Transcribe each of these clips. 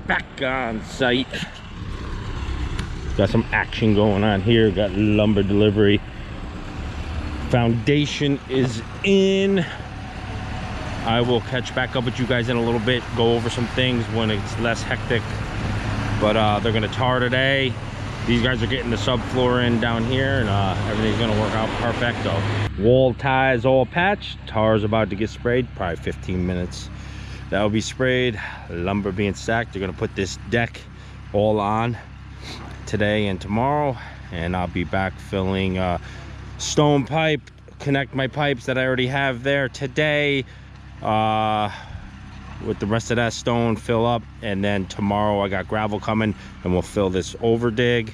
back on site. Got some action going on here. Got lumber delivery. Foundation is in. I will catch back up with you guys in a little bit, go over some things when it's less hectic. But they're gonna tar today. These guys are getting the subfloor in down here, and everything's gonna work out perfecto. Wall ties all patched. Tar's about to get sprayed, probably 15 minutes. That will be sprayed. Lumber being stacked. They're gonna put this deck all on today and tomorrow, and I'll be backfilling stone pipe, connect my pipes that I already have there today with the rest of that stone, fill up, and then tomorrow I got gravel coming and we'll fill this over dig.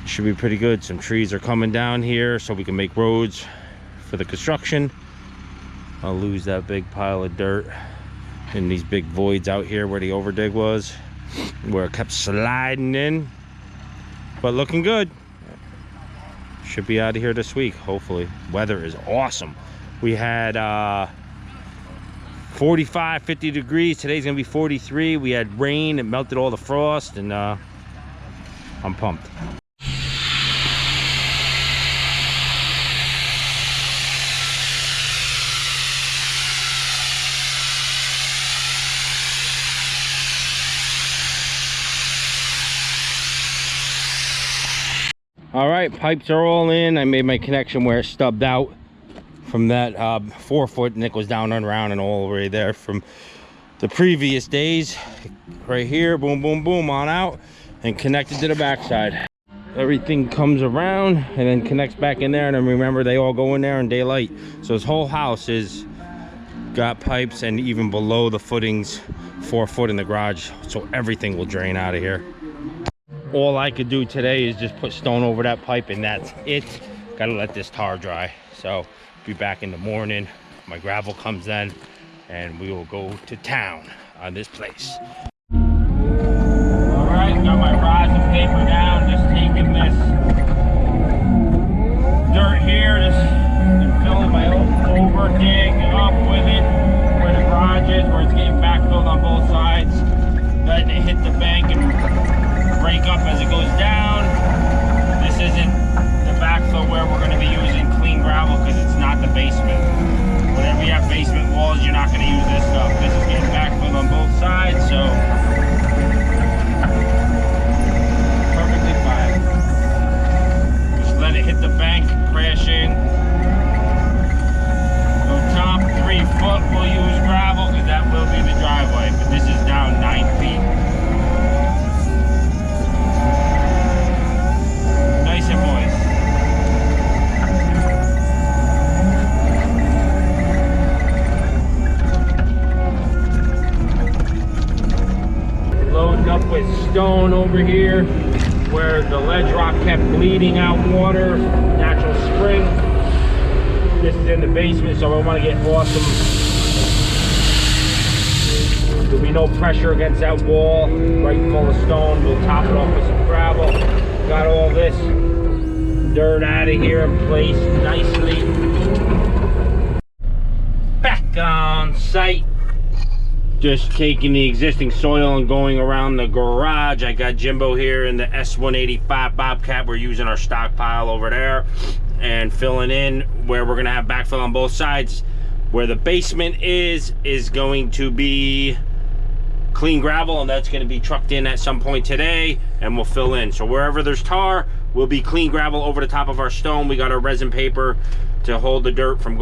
Should be pretty good. Some trees are coming down here so we can make roads for the construction. I'll lose that big pile of dirt in these big voids out here where the over dig was, where it kept sliding in, but looking good. Should be out of here this week, hopefully. Weather is awesome. We had 45, 50 degrees. Today's gonna be 43. We had rain, it melted all the frost, and I'm pumped. All right, pipes are all in. I made my connection where it stubbed out from that 4-foot. Nick was down and around and all the way there from the previous days. Right here, boom, boom, boom, on out, and connected to the backside. Everything comes around and then connects back in there, and then remember, they all go in there in daylight. So this whole house is got pipes, and even below the footings, 4 foot in the garage, so everything will drain out of here. All I could do today is just put stone over that pipe, and that's it. Gotta let this tar dry. So be back in the morning. My gravel comes in, and we will go to town on this place. All right, got my rods and paper down. Just taking this dirt here, just filling my over dig up with it where the garage is, where it's getting backfilled on both sides. Letting it hit the bank and break up as it goes down. This isn't the backfill where we're going to be using clean gravel, because it's not the basement. Whenever you have basement walls, you're not going to use this stuff. This is getting backfilled on both sides, so perfectly fine. Just let it hit the bank, crash in. Go top 3 foot, we'll use gravel, because that will be the driveway, but this is down 9 feet. Boys. Loading up with stone over here where the ledge rock kept bleeding out water, natural spring. This is in the basement, so I want to get awesome. There'll be no pressure against that wall right full of stone. We'll top it off with some gravel. Got all this dirt out of here and placed nicely. Back on site. Just taking the existing soil and going around the garage. I got Jimbo here in the S185 Bobcat. We're using our stockpile over there and filling in where we're gonna have backfill on both sides. Where the basement is going to be clean gravel, and that's going to be trucked in at some point today, and we'll fill in. So wherever there's tar, will be clean gravel over the top of our stone. We got our resin paper to hold the dirt from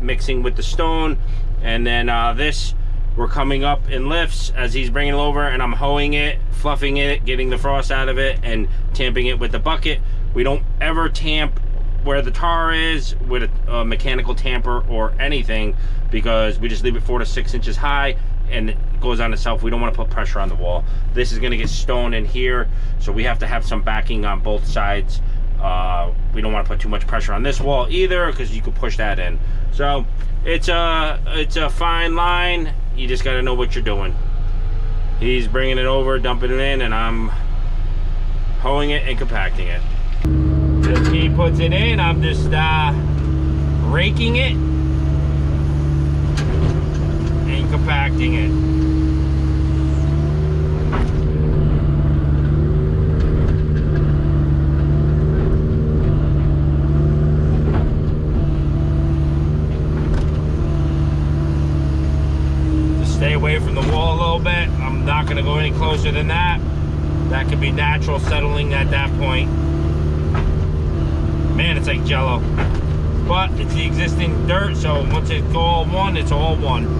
mixing with the stone, and then this we're coming up in lifts as he's bringing it over, and I'm hoeing it, fluffing it, getting the frost out of it, and tamping it with the bucket. We don't ever tamp where the tar is with a mechanical tamper or anything, because we just leave it 4 to 6 inches high and it goes on itself. We don't want to put pressure on the wall. This is going to get stone in here, so we have to have some backing on both sides. We don't want to put too much pressure on this wall either, because you could push that in. So it's a fine line. You just got to know what you're doing. He's bringing it over, dumping it in, and I'm hoeing it and compacting it. As he puts it in, I'm just raking it and compacting it. from the wall a little bit. I'm not gonna go any closer than that. That could be natural settling at that point. Man, it's like jello. But it's the existing dirt, so once it's all one, it's all one.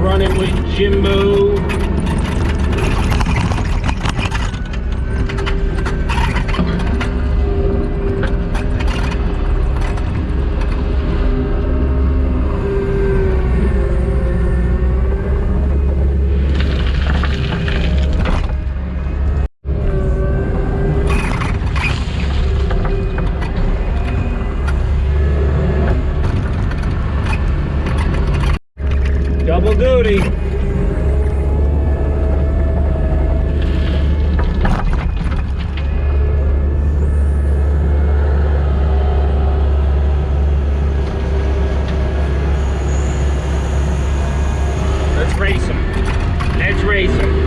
Running with Jimbo. Double duty. Let's race him. Let's race him.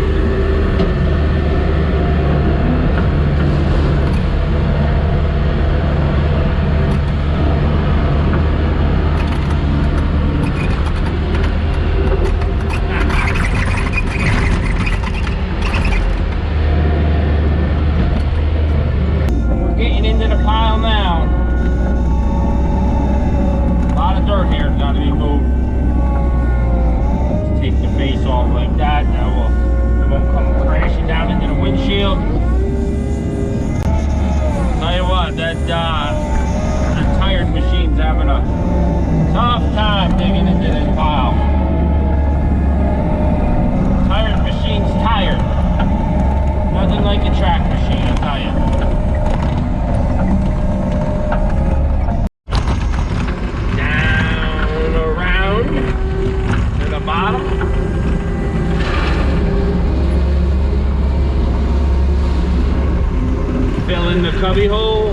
Fill in the cubby hole.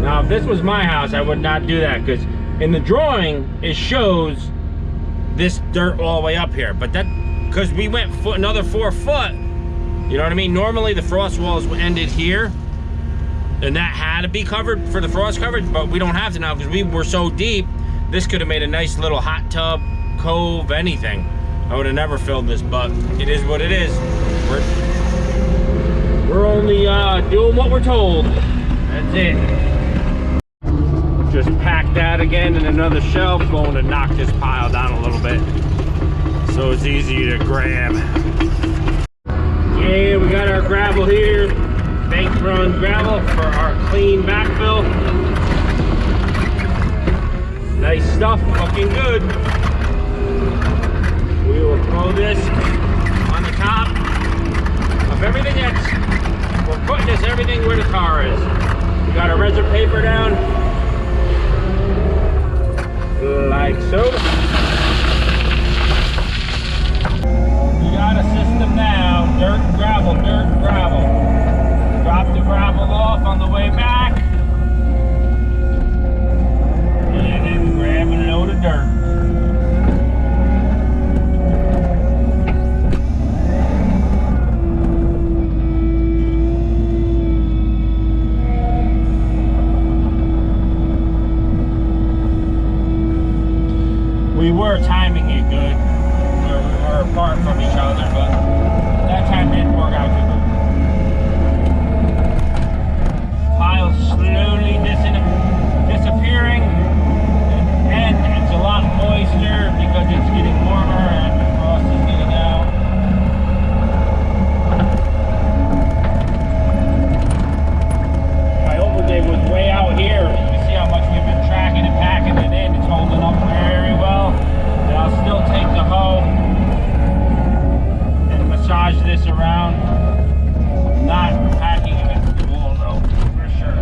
Now, if this was my house, I would not do that, because in the drawing it shows this dirt all the way up here, but that because we went another 4 foot. You know what I mean? Normally the frost walls ended here, and that had to be covered for the frost coverage, but we don't have to now because we were so deep. This could have made a nice little hot tub, cove, anything. I would have never filled this, but it is what it is. We're only doing what we're told. That's it. Just pack that again in another shelf, going to knock this pile down a little bit so it's easy to grab. Yeah, we got our gravel here. Bank run gravel for our clean backfill. Nice stuff, looking good. We will throw this on the top of everything that's, we're putting this everything where the car is. We got our resin paper down, like so. We got a system now, dirt, gravel, dirt, gravel. Drop the gravel off on the way back. And then grab a load of dirt. We were timing it good. We were apart from each other, but that time didn't work out too good. Pile slowly disappearing, and it's a lot moister because it's getting warmer and the frost is getting out. My overlay was way out here. You can see how much we've been tracking and packing it in. It's holding up very well. And I'll still take the hoe and massage this around. I'm not packing it into the wall though, for sure.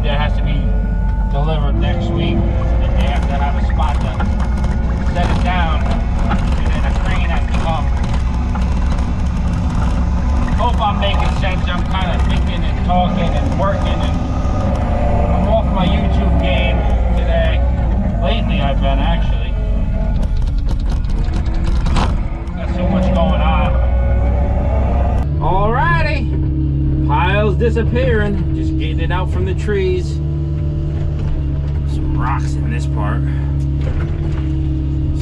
wood that has to be delivered next week. And they have to have a spot to set it down, and then a crane has to come. Hope I'm making sense. I'm kind of thinking and talking and working, and I'm off my YouTube game today. Lately I've been actually. Got so much going on. Alrighty. Pile's disappearing. Just getting it out from the trees. Some rocks in this part.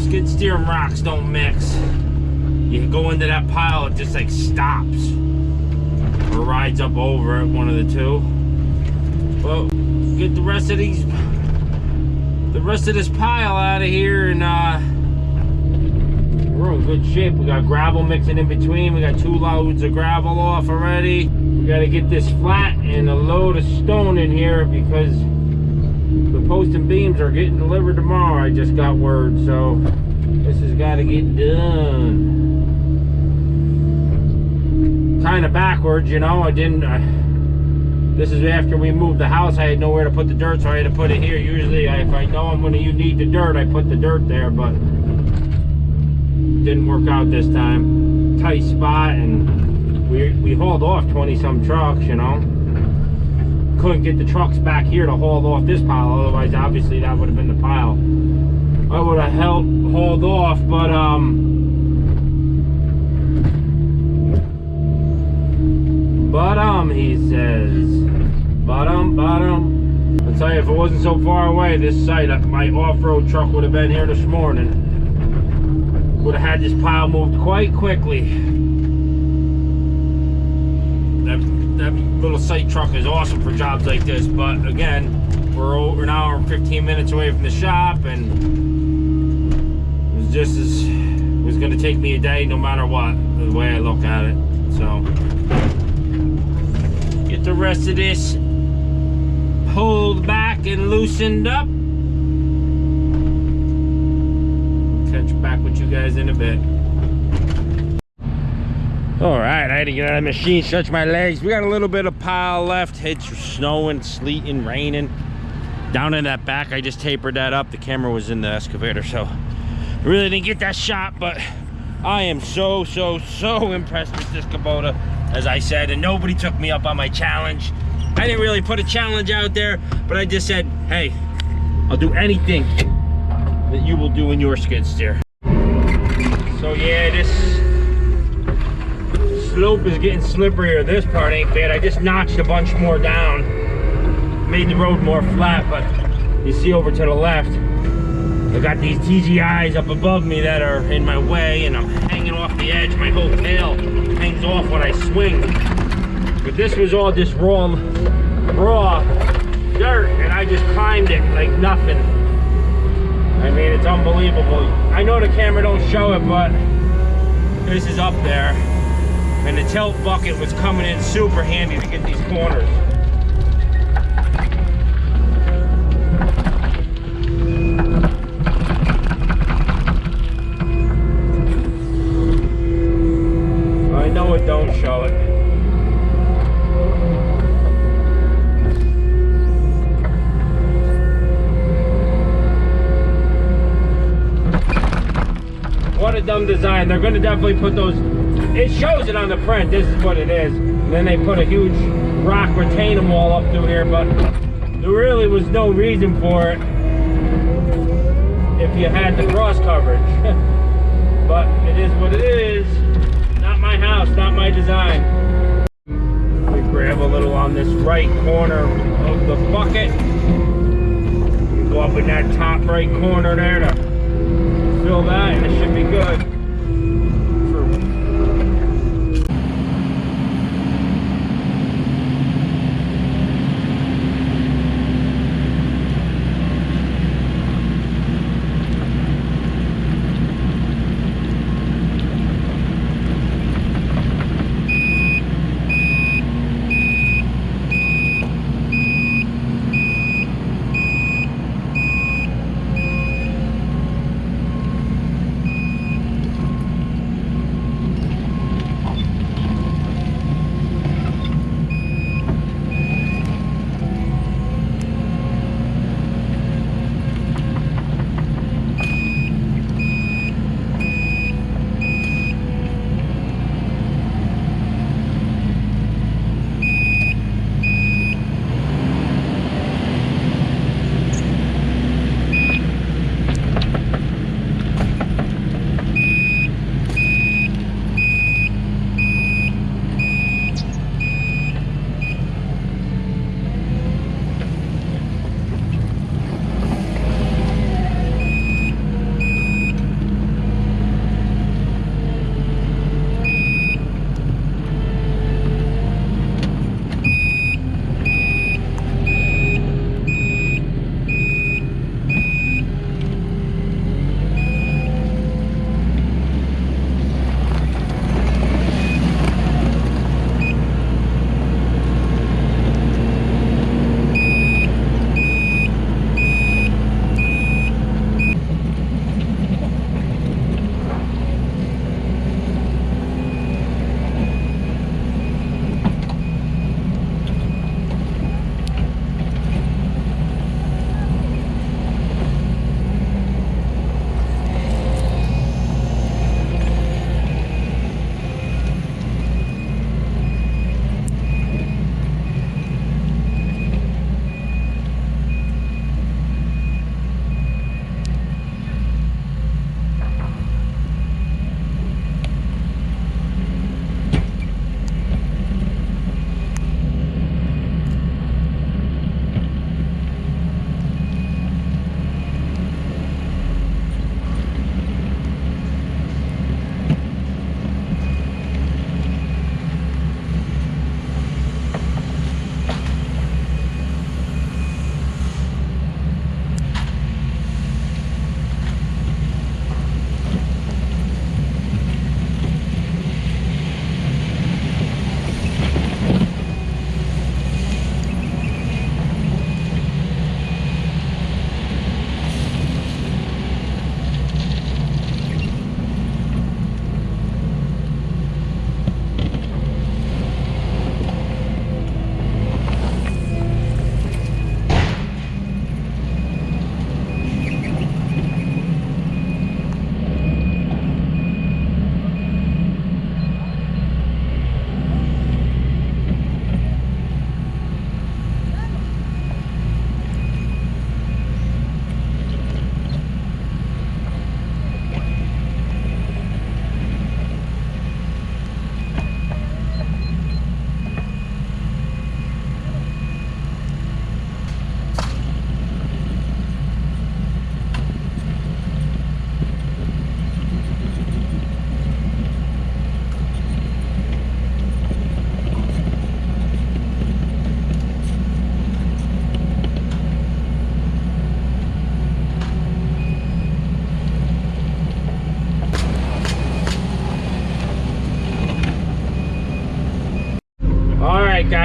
Skid steer and rocks don't mix. You go into that pile, it just like stops. Or rides up over it, one of the two. Well, get the rest of this pile out of here, and we're in good shape. We got gravel mixing in between. We got 2 loads of gravel off already. We got to get this flat and a load of stone in here because the post and beams are getting delivered tomorrow. I just got word, so this has got to get done. Kind of backwards, you know. This is after we moved the house. I had nowhere to put the dirt, so I had to put it here. Usually, if I know I'm going to need the dirt, I put the dirt there, but didn't work out this time. Tight spot, and we hauled off 20-some trucks, you know. Couldn't get the trucks back here to haul off this pile, otherwise, obviously, that would have been the pile I would have hauled off, but he says, bottom. I'll tell you, if it wasn't so far away, this site, my off-road truck would have been here this morning. Would have had this pile moved quite quickly. That little site truck is awesome for jobs like this, but again, we're over an hour and 15 minutes away from the shop, and it was going to take me a day no matter what, the way I look at it. So get the rest of this pulled back and loosened up. Catch back with you guys in a bit. Alright, I had to get out of the machine, stretch my legs. We got a little bit of pile left. It's snowing, sleeting, raining. Down in that back, I just tapered that up. The camera was in the excavator, so I really didn't get that shot, but I am so impressed with this Kubota, as I said, and nobody took me up on my challenge. I didn't really put a challenge out there, but I just said, hey, I'll do anything that you will do in your skid steer. So yeah, this slope is getting slipperier. This part ain't bad. I just notched a bunch more down, made the road more flat, but you see over to the left, I got these TGIs up above me that are in my way, and I'm hanging off the edge. My whole tail hangs off when I swing. But this was all just raw dirt, and I just climbed it like nothing. I mean, it's unbelievable. I know the camera don't show it, but this is up there. And the tilt bucket was coming in super handy to get these corners. I know it don't show it. What a dumb design. They're going to definitely put those, it shows it on the print, this is what it is. And then they put a huge rock retaining wall up through here, but there really was no reason for it if you had the cross coverage. But it is what it is. Not my house, not my design. We grab a little on this right corner of the bucket. You go up in that top right corner there to fill that, and it should be good.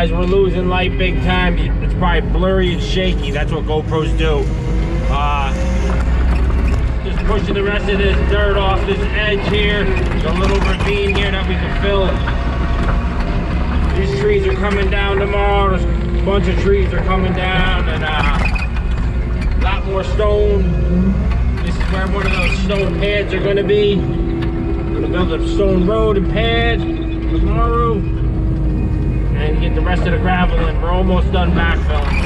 guys, we're losing light big time. It's probably blurry and shaky. That's what GoPros do. Just pushing the rest of this dirt off this edge here. There's a little ravine here that we can fill. These trees are coming down tomorrow. There's a bunch of trees are coming down, and a lot more stone. This is where one of those stone pads are going to be. I'm going to build a stone road and pad tomorrow, and get the rest of the gravel in. We're almost done backfilling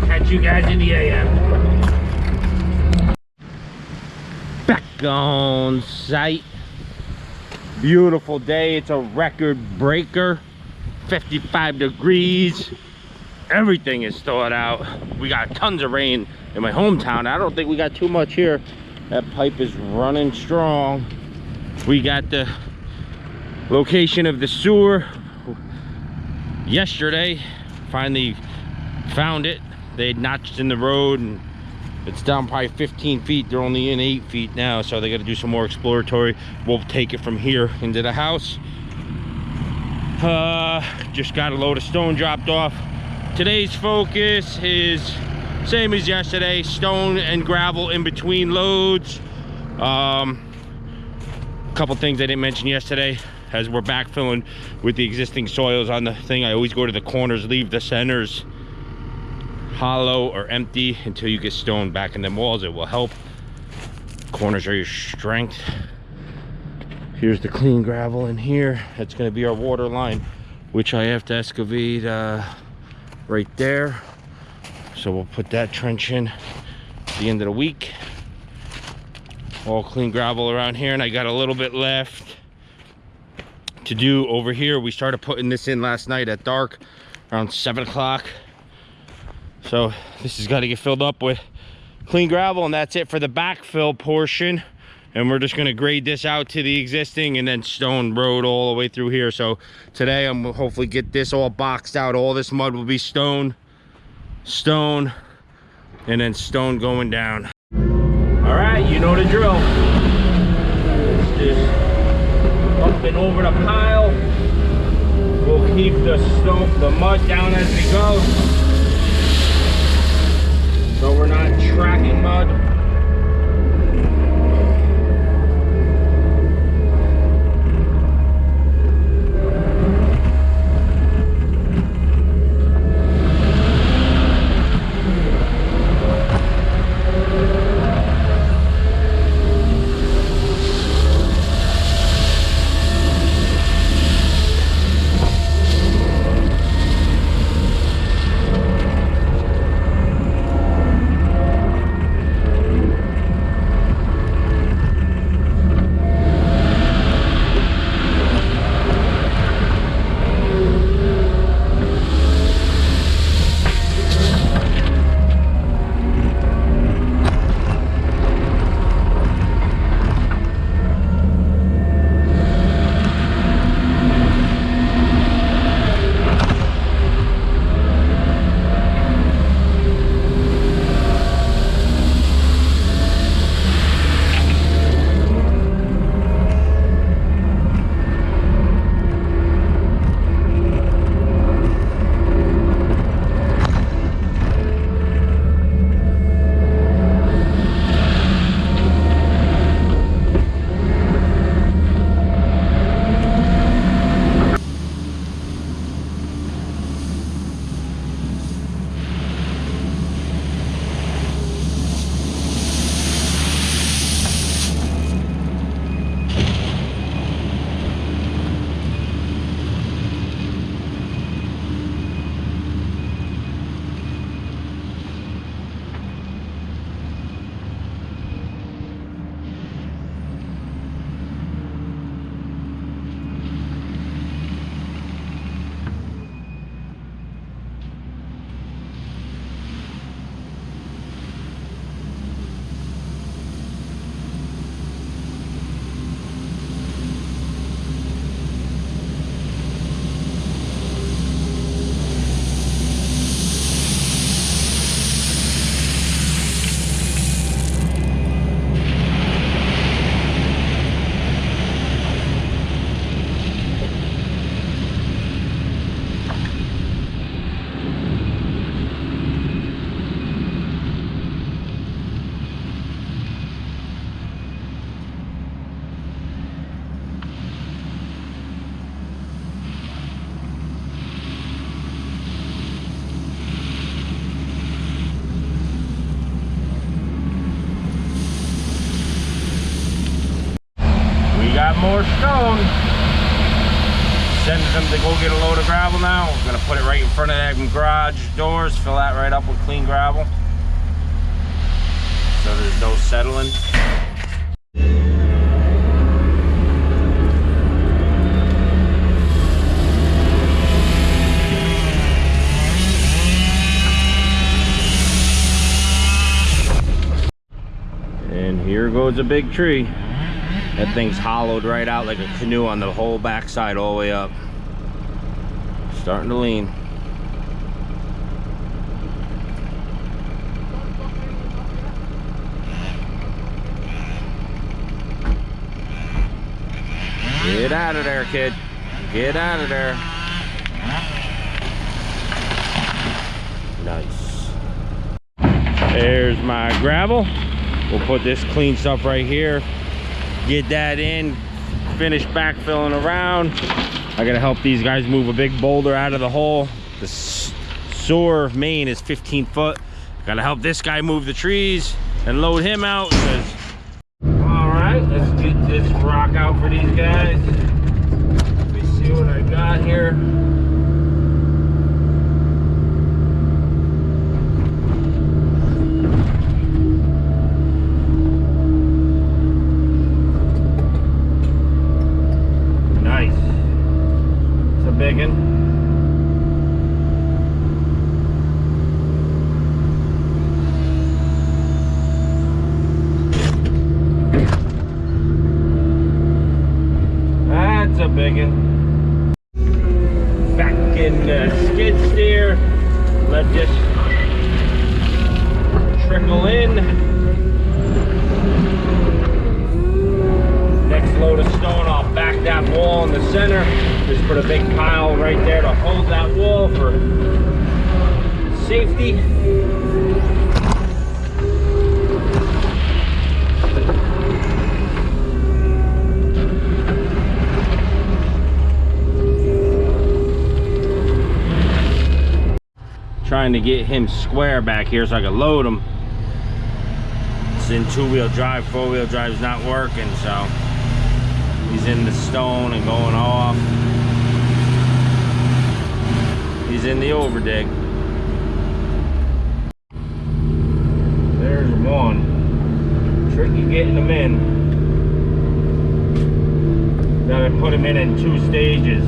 too. Catch you guys in the AM. Back on site. Beautiful day. It's a record breaker. 55 degrees. Everything is thawed out. We got tons of rain in my hometown. I don't think we got too much here. That pipe is running strong. We got the location of the sewer yesterday. Finally found it. They had notched in the road, and it's down probably 15 feet. They're only in 8 feet now, so they got to do some more exploratory. We'll take it from here into the house. Just got a load of stone dropped off. Today's focus is same as yesterday, stone and gravel in between loads. Couple things I didn't mention yesterday. As we're backfilling with the existing soils on the thing, I always go to the corners, leave the centers hollow or empty until you get stone back in the walls. It will help. Corners are your strength. Here's the clean gravel in here. That's going to be our water line, which I have to excavate right there. So we'll put that trench in at the end of the week. All clean gravel around here, and I got a little bit left to do over here. We started putting this in last night at dark, around 7 o'clock. So this has got to get filled up with clean gravel, and that's it for the backfill portion. And we're just going to grade this out to the existing, and then stone road all the way through here. So today I'm gonna hopefully get this all boxed out. All this mud will be stone, and then stone going down. All right, you know the drill. Just up and over the pile. We'll keep the mud down as we go, so we're not tracking mud. stone. Sending them to go get a load of gravel now. We're gonna put it right in front of them garage doors, fill that right up with clean gravel, so there's no settling. And here goes a big tree. That thing's hollowed right out like a canoe on the whole backside all the way up. Starting to lean. Get out of there, kid. Get out of there. Nice. There's my gravel. We'll put this clean stuff right here. Get that in, finish backfilling around. I gotta help these guys move a big boulder out of the hole. The sewer main is 15 foot. Gotta help this guy move the trees and load him out. All right, let's get this rock out for these guys. Let me see what I got here. Biggin. That's a biggin. Back in the skid steer. Let this trickle in. Next load of stone, I'll back that wall in the center. Just put a big pile right there to hold that wall for safety. Trying to get him square back here so I can load him. It's in two-wheel drive, four-wheel drive's not working, so he's in the stone and going off. He's in the overdig. There's one. Tricky getting them in. Gotta put them in 2 stages.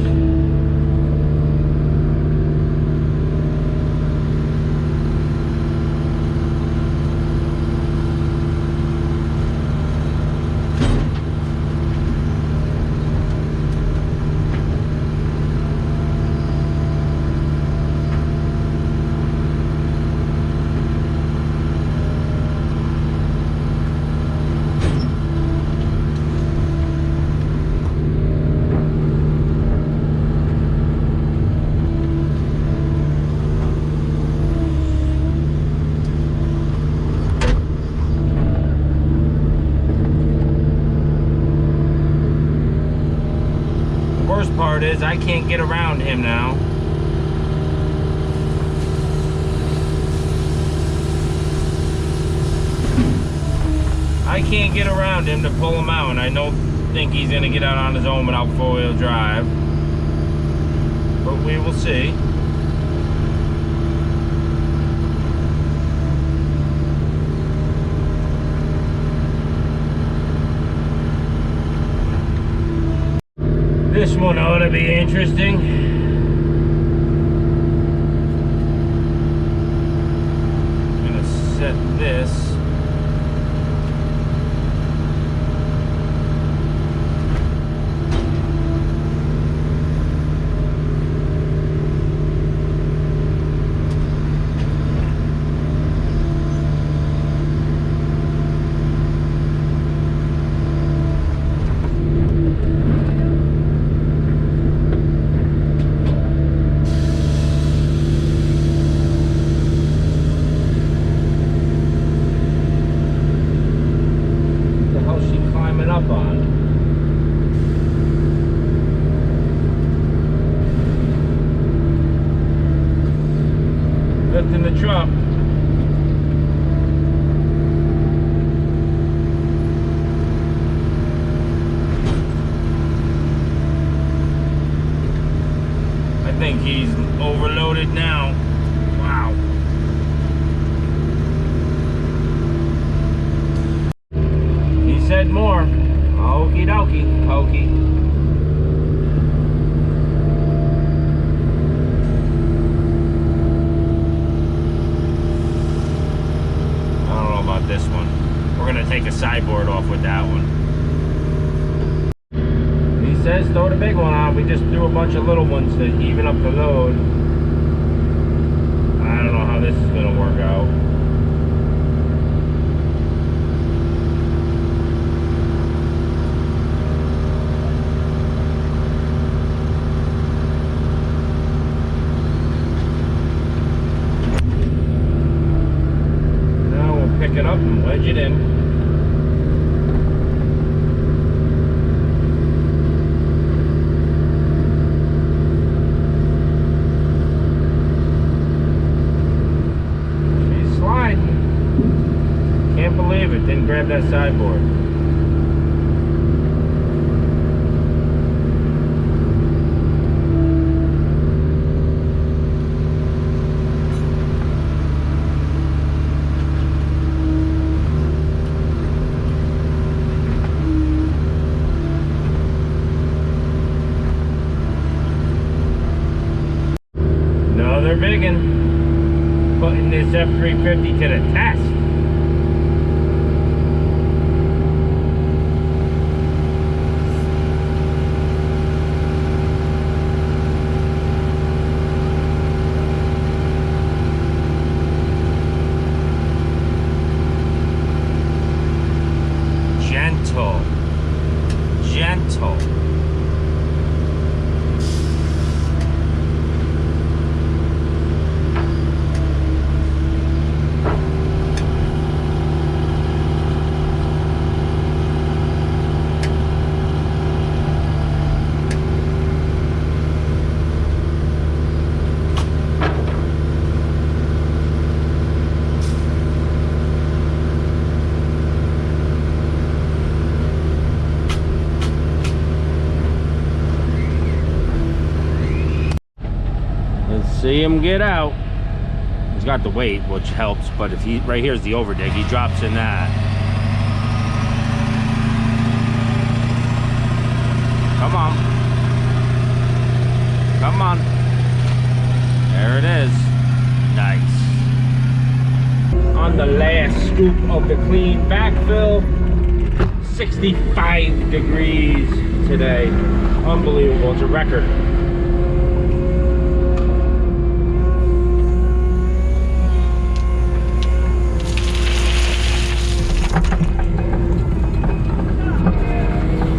Part is I can't get around him now. I can't get around him to pull him out, and I don't think he's gonna get out on his own without four-wheel drive, but we will see. This one ought to be interesting. I'm gonna set this. Lifting the truck. overloaded now. Wow. He said more. Okie dokie, pokey. I don't know about this one. We're gonna take a sideboard off with that one. He says throw the big one on. We just threw a bunch of little ones to even up the load. I don't know how this is gonna work out. Now we'll pick it up and wedge it in. Didn't grab that sideboard. Another big one. Putting this F350 to the test. Gentle. See him get out. He's got the weight, which helps, but if he, right here's the overdig, he drops in that. Come on. Come on. There it is. Nice. On the last scoop of the clean backfill, 65 degrees today. Unbelievable, it's a record.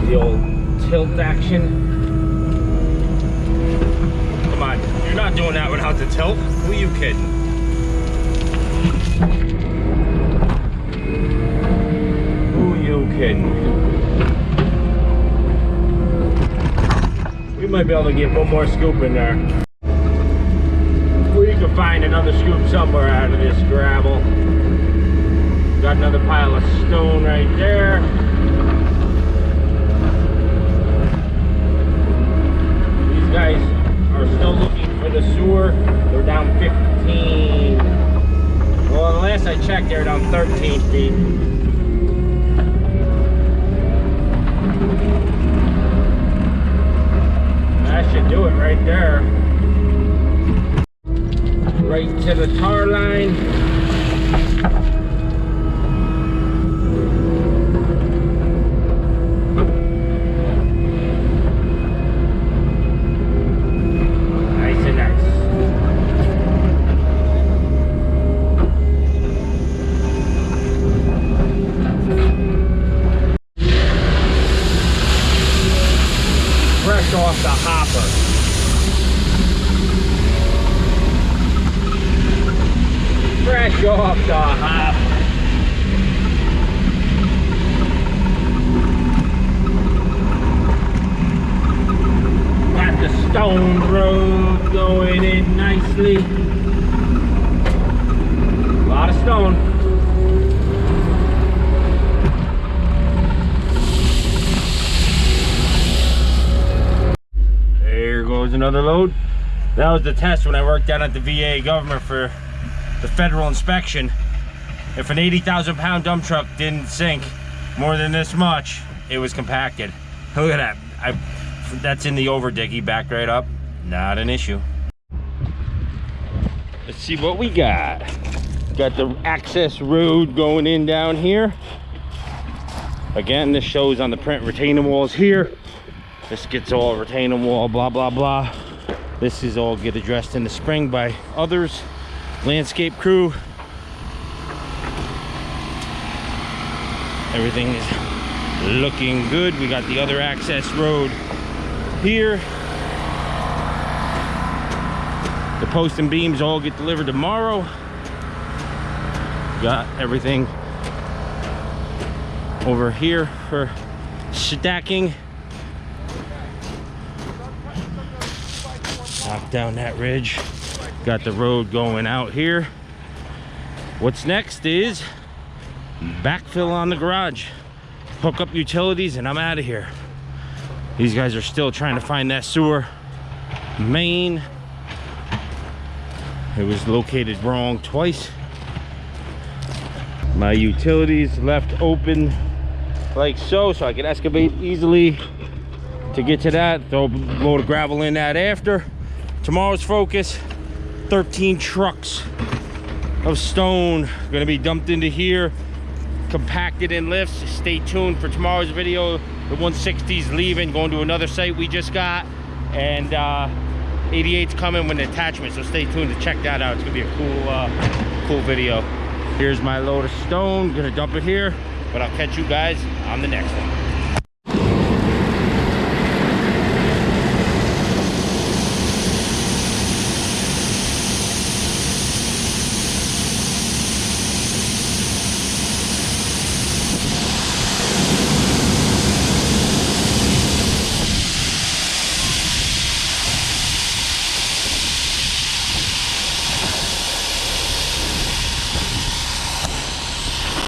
The old tilt action. Come on, you're not doing that without the tilt. Who are you kidding? Who are you kidding? We might be able to get one more scoop in there. We can find another scoop somewhere out of this gravel. Got another pile of stone right there. Guys are still looking for the sewer. They're down 15. Well, last I checked, they're down 13 feet. That should do it right there. Right to the tar line. Off the hopper. Fresh off the hopper. Got the stone road going in nicely. A lot of stone. Goes another load. That was the test when I worked down at the VA government for the federal inspection. If an 80,000 pound dump truck didn't sink more than this much, it was compacted. Look at that. That's in the over diggy, backed right up. Not an issue. Let's see what we got. Got the access road going in down here. Again, this shows on the print retaining walls here. This gets all retaining wall, blah, blah, blah. This is all get addressed in the spring by others. Landscape crew. Everything is looking good. We got the other access road here. The posts and beams all get delivered tomorrow. Got everything over here for stacking. Knock down that ridge. Got the road going out here. What's next is backfill on the garage. Hook up utilities and I'm out of here. These guys are still trying to find that sewer main. It was located wrong twice. My utilities left open like so I can excavate easily to get to that. Throw a load of gravel in that after. Tomorrow's focus, 13 trucks of stone gonna be dumped into here, compacted in lifts. Stay tuned for tomorrow's video. The 160's leaving, going to another site we just got, and 88's coming with an attachment, so stay tuned to check that out. It's gonna be a cool video. Here's my load of stone, gonna dump it here, but I'll catch you guys on the next one.